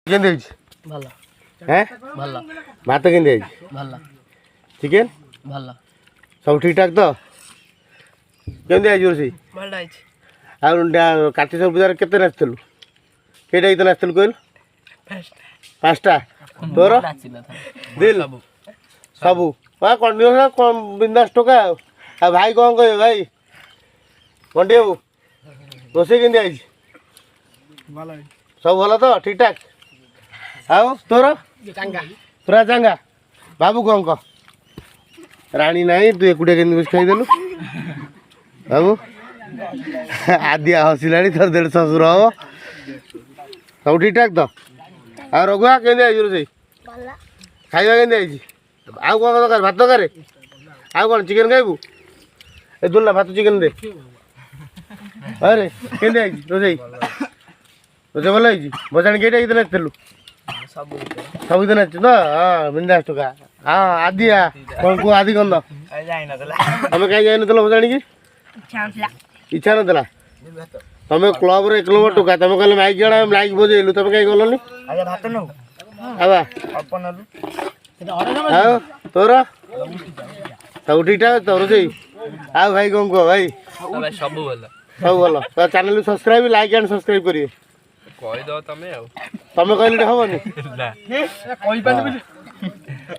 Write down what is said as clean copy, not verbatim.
केंदे भला हैं भला भात केंदे भला चिकन भला सब ठीक ठाक तो केंदे आई जोरसी भला आइछ आ कार्तिक पूजा केते नाचतलु केटा गीत नाचतलु कहल पांचटा तोर दिल सबू कंटिन्यूस बिंदास टोका आ भाई कौन कह भाई कंटे बाबू रोसे के आई सब भल तो ठीक ठाक आओ तोर पूरा चांगा बाबू कौन कह राणी नहीं तू एकुटिया के खाईदेलु बाबू आदिया हसिला थर देड़ ससुर हम सब ठीक ठाक तो आ रघुआ के आई रोसे खाଇବା के आई आउ कौन दरकार भात दरकार आउ कौन चिकेन खाइबू ए दुल्ला भात चिकेन दे अरे के आई रोसे रोसे भल है बजाणी केटा गीत नाचलु सब गीत नाच तो हाँ बिंदास टोका हाँ आदिया कौन को आदि कौन तुम कहीं जाइन बजाणी की इच्छा ना तुम क्लब रे 1 किलोमीटर टोका तुम कहले माइक जड़ा माइक बजेलु तुम कहीं गलनी भात न आबा आओ तोर सब ठीक ठाक तो रोसे आओ भाई कौन कह भाई सब भला सब भल तो channel subscribe like and subscribe करिए कहि दो तमे तमे कहले हबनी ना कहि पानी